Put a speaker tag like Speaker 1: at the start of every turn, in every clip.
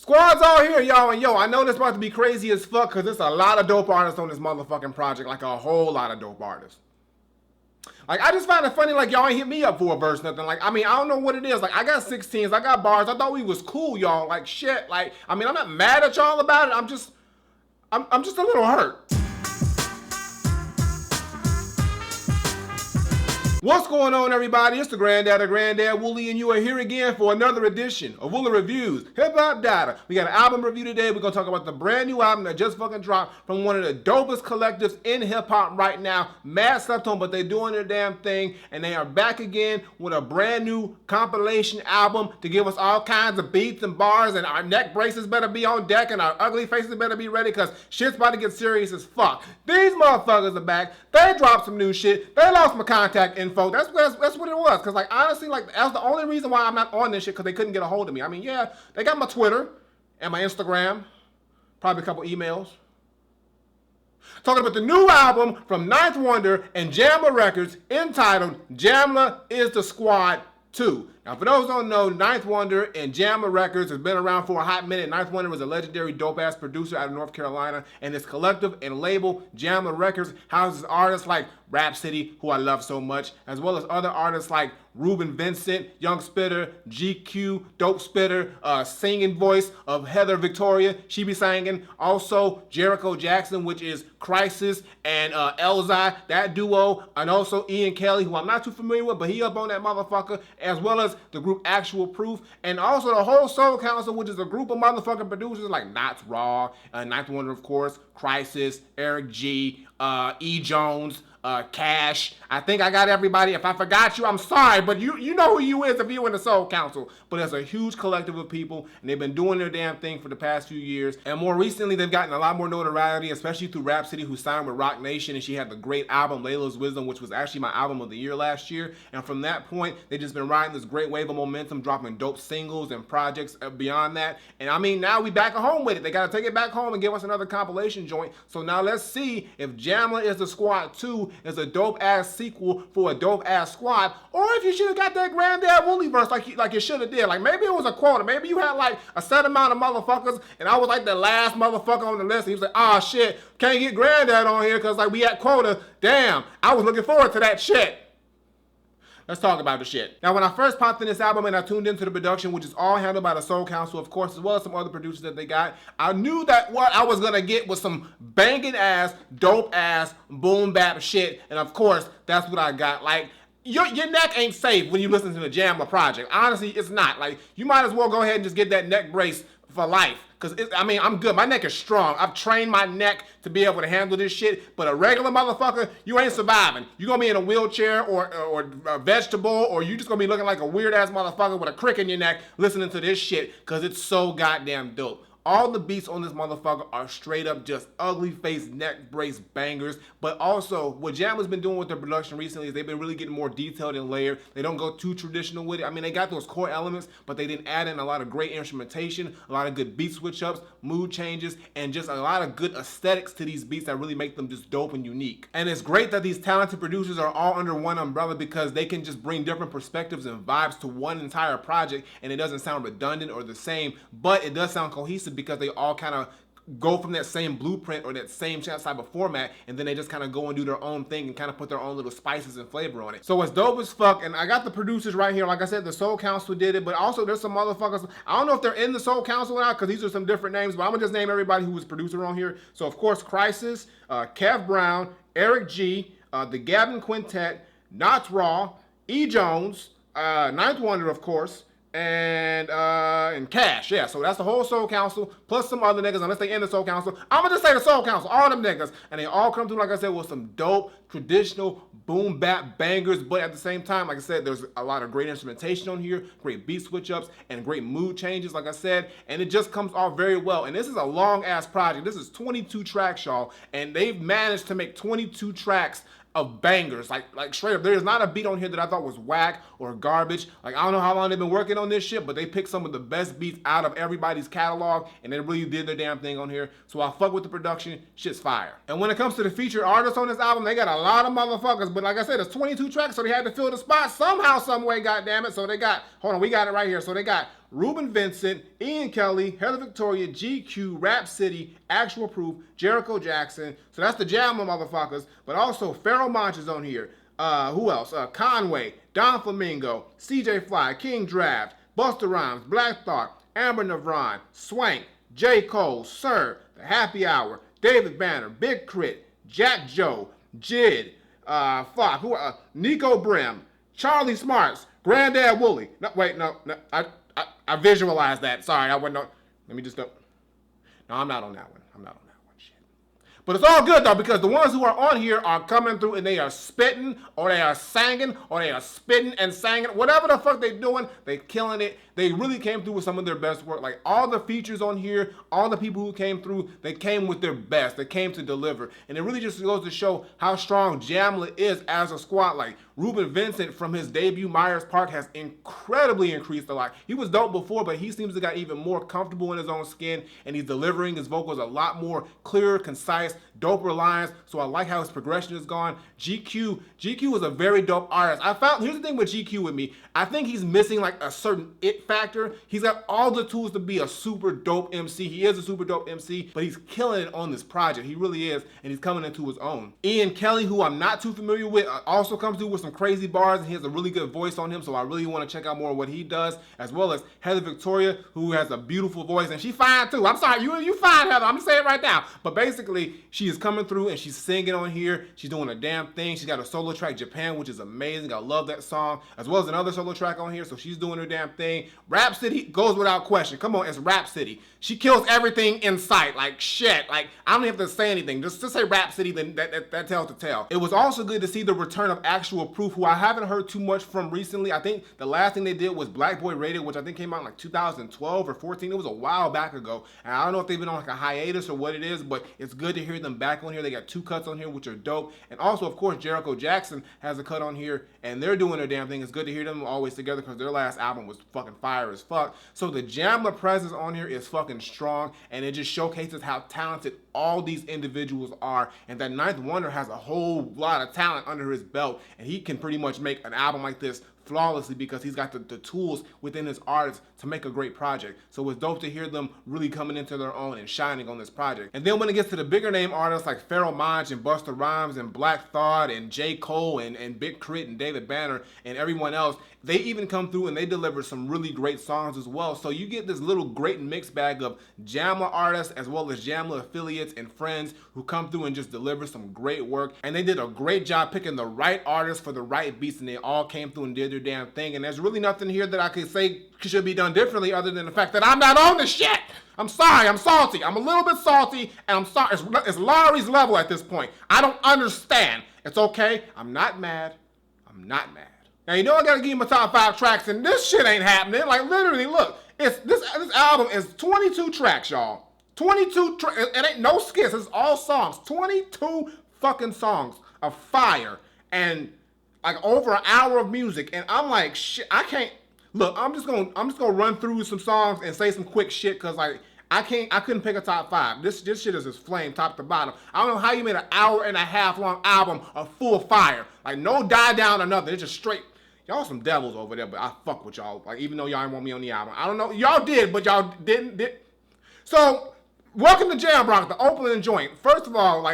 Speaker 1: Squad's all here, y'all, and yo, I know this about to be crazy as fuck because there's a lot of dope artists on this motherfucking project, like a whole lot of dope artists. Like, I just find it funny, like, y'all ain't hit me up for a verse, nothing. Like, I mean, I don't know what it is. Like, I got 16s, I got bars. I thought we was cool, y'all. Like, shit. Like, I mean, I'm not mad at y'all about it. I'm just a little hurt. What's going on, everybody? It's the Granddad, Woolly, and you are here again for another edition of Woolly Reviews Hip Hop Data. We got an album review today. We're gonna talk about the brand new album that just fucking dropped from one of the dopest collectives in hip hop right now. Mad slept on, but they're doing their damn thing, and they are back again with a brand new compilation album to give us all kinds of beats and bars, and our neck braces better be on deck, and our ugly faces better be ready, because shit's about to get serious as fuck. These motherfuckers are back. They dropped some new shit. They lost my contact info. That's what it was. Because, like, honestly, like, that's the only reason why I'm not on this shit, because they couldn't get a hold of me. I mean, yeah, they got my Twitter and my Instagram, probably a couple emails. Talking about the new album from Ninth Wonder and Jamla Records entitled Jamla is the Squad 2. Now, for those who don't know, Ninth Wonder and Jamla Records has been around for a hot minute. Ninth Wonder was a legendary dope-ass producer out of North Carolina, and his collective and label, Jamla Records, houses artists like Rapsody, who I love so much, as well as other artists like Ruben Vincent, Young Spitter, GQ, Dope Spitter, singing voice of Heather Victoria, she be singing. Also, Jericho Jackson, which is Crisis, and Elzai, that duo, and also Ian Kelly, who I'm not too familiar with, but he up on that motherfucker, as well as the group Actual Proof, and also the whole Soul Council, which is a group of motherfucking producers like Knots Raw, Ninth Wonder, of course, Crisis, Eric G, E. Jones, Cash. I think I got everybody. If I forgot you, I'm sorry, but you know who you is if you're in the Soul Council. But it's a huge collective of people, and they've been doing their damn thing for the past few years. And more recently, they've gotten a lot more notoriety, especially through Rapsody, who signed with Roc Nation, and she had the great album Layla's Wisdom, which was actually my album of the year last year. And from that point, they've just been riding this great wave of momentum, dropping dope singles and projects beyond that. And I mean, now we back at home with it. They got to take it back home and give us another compilation joint. So now let's see if Jamla is the Squad 2 is a dope-ass sequel for a dope-ass squad, or if you should have got that Granddad Woolly verse like you should have did. Like, maybe it was a quota. Maybe you had, like, a set amount of motherfuckers, and I was, like, the last motherfucker on the list, and he was like, oh, shit, can't get Granddad on here because, like, we at quota. Damn, I was looking forward to that shit. Let's talk about the shit. Now, when I first popped in this album and I tuned into the production, which is all handled by the Soul Council, of course, as well as some other producers that they got, I knew that what I was gonna get was some banging ass, dope ass, boom bap shit. And of course, that's what I got. Like, your neck ain't safe when you listen to the Jamla project. Honestly, it's not. Like, you might as well go ahead and just get that neck brace for life. Because, I mean, I'm good. My neck is strong. I've trained my neck to be able to handle this shit. But a regular motherfucker, you ain't surviving. You're going to be in a wheelchair or a vegetable, or you just going to be looking like a weird-ass motherfucker with a crick in your neck listening to this shit because it's so goddamn dope. All the beats on this motherfucker are straight up just ugly face neck brace bangers. But also, what Jamla's been doing with their production recently is they've been really getting more detailed and layered. They don't go too traditional with it. I mean, they got those core elements, but they didn't add in a lot of great instrumentation, a lot of good beat switch ups, mood changes, and just a lot of good aesthetics to these beats that really make them just dope and unique. And it's great that these talented producers are all under one umbrella because they can just bring different perspectives and vibes to one entire project, and it doesn't sound redundant or the same, but it does sound cohesive because they all kind of go from that same blueprint or that same type of format, and then they just kind of go and do their own thing and kind of put their own little spices and flavor on it. So it's dope as fuck, and I got the producers right here. Like I said, the Soul Council did it, but also there's some motherfuckers. I don't know if they're in the Soul Council now because these are some different names, but I'm gonna just name everybody who was producer on here. So of course, Crisis, Kev Brown, Eric G, the Gavin Quintet, Knots Raw, E. Jones, Ninth Wonder, of course, and Cash. Yeah, so that's the whole Soul Council plus some other niggas, unless they in the Soul Council. I'm gonna just say the Soul Council, all them niggas, and they all come through, like I said, with some dope traditional boom bap bangers. But at the same time, like I said, there's a lot of great instrumentation on here, great beat switch ups, and great mood changes, like I said, and it just comes off very well. And this is a long ass project. This is 22 tracks, y'all, and they've managed to make 22 tracks of bangers, like straight up. There's not a beat on here that I thought was whack or garbage. Like, I don't know how long they've been working on this shit, but they picked some of the best beats out of everybody's catalog, and they really did their damn thing on here. So I fuck with the production. Shit's fire. And when it comes to the featured artists on this album, they got a lot of motherfuckers, but like I said, it's 22 tracks, so they had to fill the spot somehow, some way, goddammit. So they got, hold on, we got it right here. So they got Ruben Vincent, Ian Kelly, Heather Victoria, GQ, Rapsody, Actual Proof, Jericho Jackson. So that's the Jamla motherfuckers. But also Pharoah Monch is on here. Who else? Conway, Don Flamingo, CJ Fly, King Draft, Busta Rhymes, Black Thought, Amber Navron, Swank, J. Cole, Sir, The Happy Hour, David Banner, Big Crit, Jack Joe, Jid, Nico Brim, Charlie Smarts, Granddad Woolly. No, wait, no, I visualized that. Sorry, I went no. Let me just go. No, I'm not on that one. I'm not on that one. Shit. But it's all good though, because the ones who are on here are coming through and they are spitting, or they are singing, or they are spitting and singing. Whatever the fuck they doing, they killing it. They really came through with some of their best work. Like all the features on here, all the people who came through, they came with their best. They came to deliver. And it really just goes to show how strong Jamla is as a squad. Like Ruben Vincent from his debut, Myers Park, has incredibly increased a lot. He was dope before, but he seems to got even more comfortable in his own skin, and he's delivering his vocals a lot more clear, concise, doper lines. So I like how his progression has gone. GQ is a very dope artist. Here's the thing with GQ with me. I think he's missing like a certain it factor. He's got all the tools to be a super dope MC. He is a super dope MC, but he's killing it on this project. He really is, and he's coming into his own. Ian Kelly, who I'm not too familiar with, also comes through with some crazy bars, and he has a really good voice on him, so I really want to check out more of what he does, as well as Heather Victoria, who has a beautiful voice, and she's fine too. I'm sorry, you fine, Heather. I'm gonna say it right now. But basically, she is coming through, and she's singing on here. She's doing a damn thing. She's got a solo track, Japan, which is amazing. I love that song, as well as another solo track on here, so she's doing her damn thing. Rapsody goes without question. Come on, it's Rapsody. She kills everything in sight. Like shit. Like I don't have to say anything. Just say Rapsody, then that tells the tale. It was also good to see the return of Actual Proof, who I haven't heard too much from recently. I think the last thing they did was Black Boy Radio, which I think came out in like 2012 or 14. It was a while back ago. And I don't know if they've been on like a hiatus or what it is, but it's good to hear them back on here. They got 2 cuts on here, which are dope. And also, of course, Jericho Jackson has a cut on here, and they're doing their damn thing. It's good to hear them always together because their last album was fucking fire as fuck. So the Jamla presence on here is fucking strong, and it just showcases how talented all these individuals are, and that Ninth Wonder has a whole lot of talent under his belt, and he can pretty much make an album like this flawlessly because he's got the tools within his artists to make a great project. So it's dope to hear them really coming into their own and shining on this project. And then when it gets to the bigger name artists like Pharoah Monch and Busta Rhymes and Black Thought and J. Cole and Big Crit and David Banner and everyone else, they even come through and they deliver some really great songs as well. So you get this little great mixed bag of Jamla artists as well as Jamla affiliates and friends who come through and just deliver some great work. And they did a great job picking the right artists for the right beats, and they all came through and did their damn thing. And there's really nothing here that I could say should be done differently other than the fact that I'm not on the shit. I'm sorry, I'm salty. I'm a little bit salty, and I'm sorry. It's Larry's level at this point. I don't understand. It's okay. I'm not mad. I'm not mad. Now, you know I gotta give you my top 5 tracks, and this shit ain't happening. Like, literally, look. This album is 22 tracks, y'all. 22 tracks. It ain't no skits. It's all songs. 22 fucking songs of fire. And, like, over an hour of music. And I'm like, shit, I can't. Look, I'm just gonna run through some songs and say some quick shit, because, like, I couldn't pick a top 5. This shit is just flame top to bottom. I don't know how you made an hour-and-a-half long album of full fire. Like, no die down or nothing. It's just straight. Y'all some devils over there, but I fuck with y'all. Like, even though y'all didn't want me on the album. I don't know. Y'all did, but y'all didn't. So, welcome to Jamrock, the opening joint. First of all,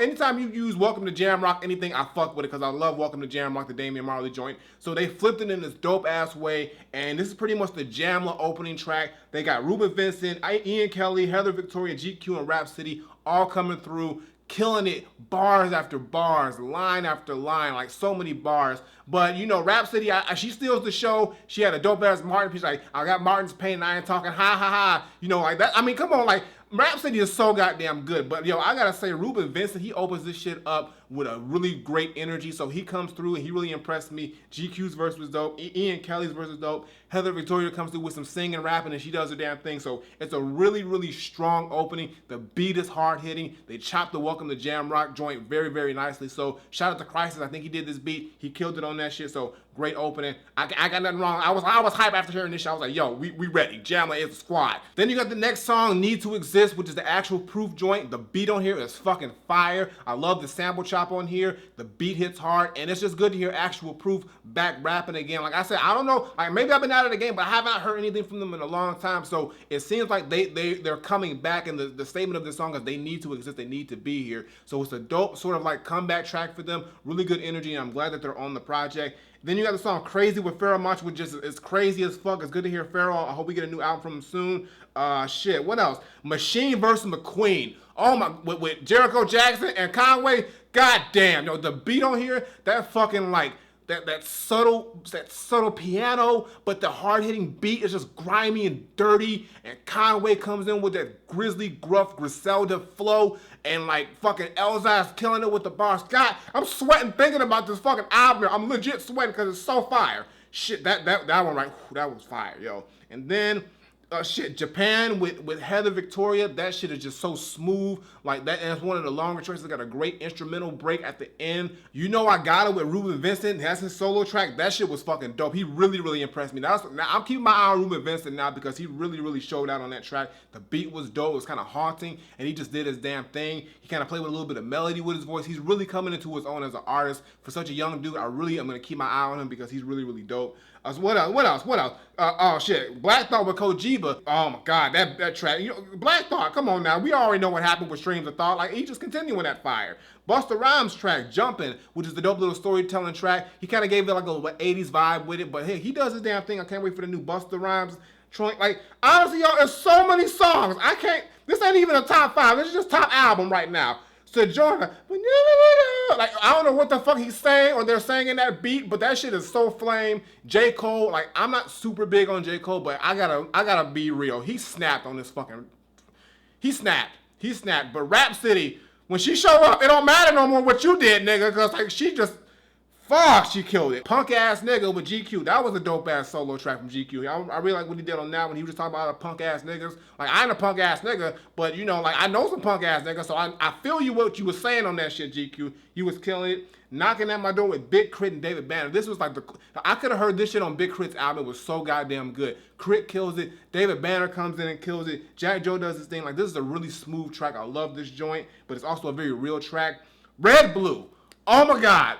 Speaker 1: anytime you use Welcome to Jamrock, anything, I fuck with it, because I love Welcome to Jamrock, the Damian Marley joint. So they flipped it in this dope-ass way, and this is pretty much the Jamla opening track. They got Ruben Vincent, Ian Kelly, Heather Victoria, GQ, and Rapsody all coming through, killing it, bars after bars, line after line, like so many bars. But, you know, Rapsody, she steals the show. She had a dope-ass Martin piece, like, I got Martin's pain and I ain't talking, ha, ha, ha. You know, like that. I mean, come on, like, Rapsody is so goddamn good. But, yo, I gotta say, Ruben Vincent, he opens this shit up with a really great energy. So he comes through and he really impressed me. GQ's verse was dope. Ian Kelly's verse was dope. Heather Victoria comes through with some singing and rapping, and she does her damn thing. So it's a really, really strong opening. The beat is hard hitting. They chopped the Welcome to Jamrock joint very, very nicely. So shout out to Crisis. I think he did this beat. He killed it on that shit. So Great opening. I got nothing wrong. I was hyped after hearing this shit. I was like, yo, we ready. Jamla is the squad. Then you got the next song, Need to Exist, which is the actual proof joint. The beat on here is fucking fire. I love the sample chop on here. The beat hits hard, and it's just good to hear actual proof back rapping again. Like I said, I don't know. Like maybe I've been out of the game, but I haven't heard anything from them in a long time. So it seems like they're coming back, and the statement of this song is they need to exist. They need to be here. So it's a dope sort of like comeback track for them. Really good energy, and I'm glad that they're on the project. Then you got the song Crazy with Pharoah Monch, which just is crazy as fuck. It's good to hear Pharoah. I hope we get a new album from him soon. Shit, what else? Machine vs. McQueen. Oh my, with Jericho Jackson and Conway. God damn, yo, the beat on here, that fucking like, that subtle piano, but the hard-hitting beat is just grimy and dirty, and Conway comes in with that grizzly, gruff Griselda flow, and like fucking Elzai's killing it with the bars. God, I'm sweating thinking about this fucking album. I'm legit sweating because it's so fire. Shit, that one right, whew, that was fire, yo. And then shit, Japan with Heather Victoria, that shit is just so smooth. Like that, and it's one of the longer choices. Got a great instrumental break at the end. You Know I Got It with Ruben Vincent. That's his solo track. That shit was fucking dope. He really impressed me. Now I'm keeping my eye on Ruben Vincent now because he really showed out on that track. The beat was dope. It was kind of haunting, and he just did his damn thing. He kind of played with a little bit of melody with his voice. He's really coming into his own as an artist. For such a young dude, I'm gonna keep my eye on him because he's really dope. What else? Oh shit, Black Thought with Kojiba. Oh my god, that track. You know, Black Thought. Come on now, we already know what happened with Streams of Thought. Like he just continuing that fire. Busta Rhymes track, Jumpin', which is the dope little storytelling track. He kind of gave it like a 80s vibe with it, but hey, he does his damn thing. I can't wait for the new Busta Rhymes joint. Like honestly, y'all, there's so many songs. I can't. This ain't even a top 5. This is just top album right now. Sojourner, like I don't know what the fuck he's saying or they're saying in that beat, but that shit is so flame. J. Cole, like I'm not super big on J. Cole, but I gotta be real. He snapped on this fucking. He snapped. But Rapsody, when she show up, it don't matter no more what you did, nigga, cause like she just. Fuck, she killed it. Punk ass nigga with GQ. That was a dope ass solo track from GQ. I really like what he did on that when he was just talking about punk ass niggas. Like I ain't a punk ass nigga, but you know, like I know some punk ass niggas, so I feel you what you was saying on that shit, GQ. You was killing it. Knocking at my door with Big Crit and David Banner. This was like I could have heard this shit on Big Crit's album. It was so goddamn good. Crit kills it. David Banner comes in and kills it. Jack Joe does his thing. Like this is a really smooth track. I love this joint, but it's also a very real track. Red Blue. Oh my god.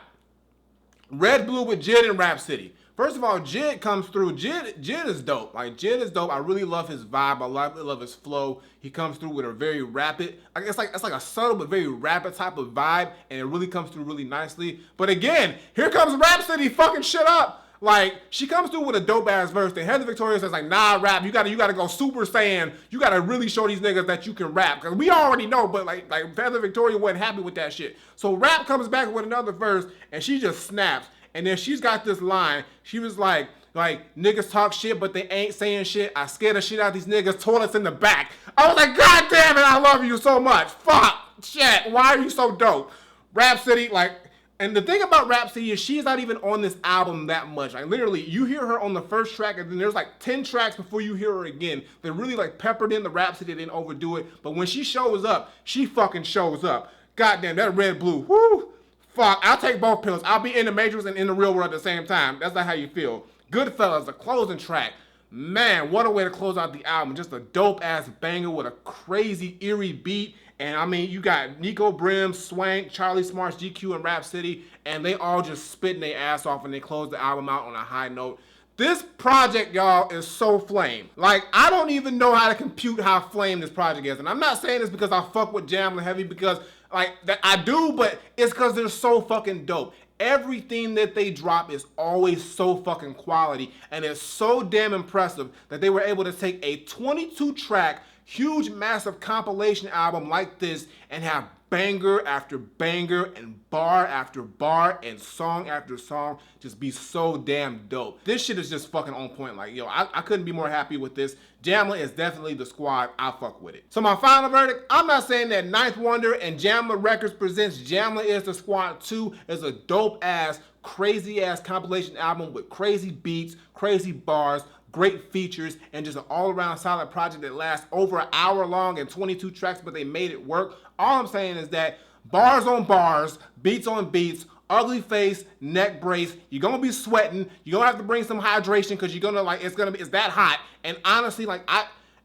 Speaker 1: Red Blue with Jid and Rapsody. First of all, Jid comes through. Jid is dope. Like Jid is dope. I really love his vibe. I love his flow. He comes through with a very rapid. It's like a subtle but very rapid type of vibe, and it really comes through really nicely. But again, here comes Rapsody fucking shit up. Like she comes through with a dope ass verse. Then Heather Victoria says like, nah, rap. You gotta go Super Saiyan. You gotta really show these niggas that you can rap. Cause we already know, but like Heather Victoria wasn't happy with that shit. So Rap comes back with another verse, and she just snaps. And then she's got this line. She was like niggas talk shit, but they ain't saying shit. I scared the shit out of these niggas. Toilets in the back. I was like, God damn it, I love you so much. Fuck, shit. Why are you so dope? Rapsody, like. And the thing about Rapsody is she's not even on this album that much. Like literally, you hear her on the first track, and then there's like 10 tracks before you hear her again. They really like peppered in the Rapsody, they didn't overdo it. But when she shows up, she fucking shows up. Goddamn, that Red Blue, whoo, fuck. I'll take both pills. I'll be in the Matrix and in the real world at the same time. That's not how you feel. Goodfellas, the closing track. Man, what a way to close out the album. Just a dope ass banger with a crazy eerie beat. And I mean, you got Nico Brim, Swank, Charlie Smarts, GQ, and Rapsody, and they all just spitting their ass off, and they close the album out on a high note. This project, y'all, is so flame. Like, I don't even know how to compute how flame this project is. And I'm not saying this because I fuck with Jamla heavy, because like that I do, but it's because they're so fucking dope. Everything that they drop is always so fucking quality, and it's so damn impressive that they were able to take a 22-track, huge, massive compilation album like this and have banger after banger and bar after bar and song after song just be so damn dope. This shit is just fucking on point. Like, yo, I couldn't be more happy with this. Jamla is definitely the squad. I fuck with it. So my final verdict, I'm not saying that Ninth Wonder and Jamla Records presents Jamla is the Squad 2 is a dope ass, crazy ass compilation album with crazy beats, crazy bars, great features, and just an all-around solid project that lasts over an hour long and 22 tracks, but they made it work. All I'm saying is that bars on bars, beats on beats, ugly face, neck brace. You're gonna be sweating. You're gonna have to bring some hydration because you're gonna it's that hot. And honestly, like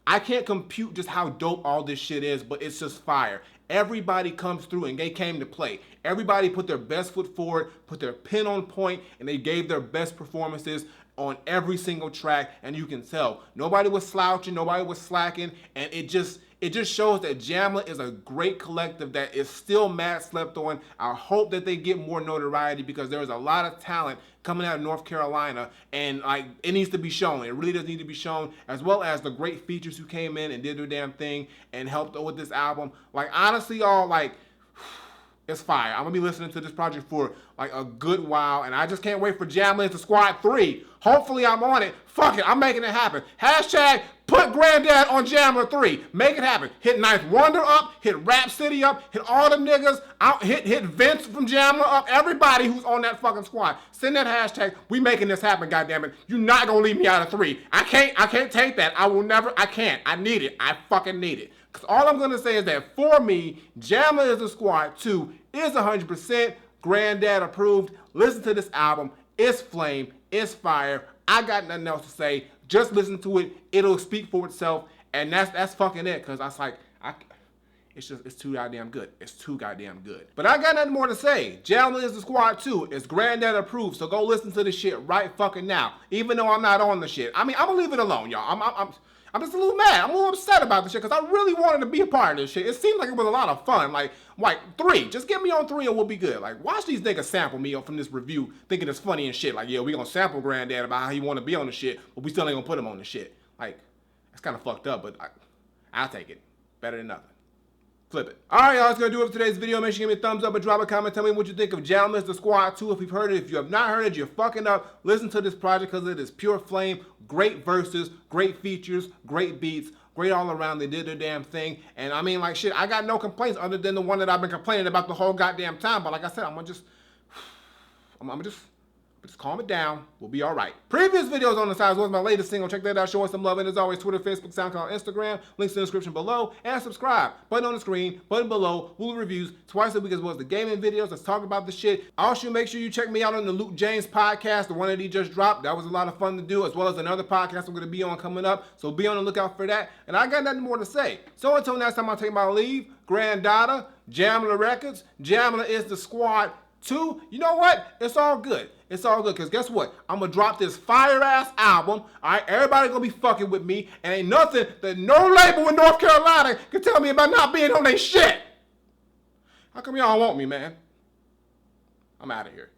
Speaker 1: I can't compute just how dope all this shit is, but it's just fire. Everybody comes through and they came to play. Everybody put their best foot forward, put their pin on point, and they gave their best performances on every single track, and you can tell. Nobody was slouching, nobody was slacking, and it just shows that Jamla is a great collective that is still mad slept on. I hope that they get more notoriety because there is a lot of talent coming out of North Carolina, and like it needs to be shown. It really does need to be shown, as well as the great features who came in and did their damn thing and helped with this album. Like honestly, y'all, like it's fire. I'm gonna be listening to this project for like a good while, and I just can't wait for Jamla Into Squad 3. Hopefully I'm on it. Fuck it, I'm making it happen. Hashtag put Granddad on Jamla 3. Make it happen. Hit Ninth Wonder up, hit Rapsody up, hit all them niggas out, hit Vince from Jamla up, everybody who's on that fucking squad. Send that hashtag. We making this happen, goddammit. You're not gonna leave me out of 3. I can't take that. I will never, I can't. I need it. I fucking need it. Because all I'm gonna say is that for me, Jamla Into Squad 2 is 100% Granddad approved. Listen to this album. It's flame. It's fire. I got nothing else to say. Just listen to it. It'll speak for itself. And that's fucking it. Because I was like, it's too goddamn good. It's too goddamn good. But I got nothing more to say. Jamla Into Squad 2 is Granddad approved. So go listen to this shit right fucking now. Even though I'm not on the shit. I mean, I'm gonna leave it alone, y'all. I'm just a little mad. I'm a little upset about this shit because I really wanted to be a part of this shit. It seemed like it was a lot of fun. Like 3. Just get me on 3 and we'll be good. Like, watch these niggas sample me from this review thinking it's funny and shit. Like, yeah, we gonna sample Granddad about how he want to be on the shit, but we still ain't gonna put him on the shit. Like, that's kind of fucked up, but I'll take it. Better than nothing. Flip it. Alright, y'all, that's gonna do it for today's video. Make sure you give me a thumbs up and drop a comment. Tell me what you think of Jamla Into Squad 2 if you've heard it. If you have not heard it, you're fucking up. Listen to this project because it is pure flame. Great verses, great features, great beats, great all around. They did their damn thing. And I mean, like, shit, I got no complaints other than the one that I've been complaining about the whole goddamn time. But like I said, I'm gonna just calm it down. We'll be all right. Previous videos on the side was my latest single. Check that out. Showing some love. And as always, Twitter, Facebook, SoundCloud, Instagram. Links in the description below. And subscribe. Button on the screen. Button below. Woolly Reviews. Twice a week as well as the gaming videos. Let's talk about the shit. Also, make sure you check me out on the Luke James podcast. The one that he just dropped. That was a lot of fun to do. As well as another podcast I'm going to be on coming up. So be on the lookout for that. And I got nothing more to say. So until next time I take my leave. Granddad, Jamla Records. Jamla Into Squad 2. You know what? It's all good. It's all good, because guess what? I'm going to drop this fire-ass album. All right, everybody going to be fucking with me. And ain't nothing that no label in North Carolina can tell me about not being on their shit. How come y'all want me, man? I'm out of here.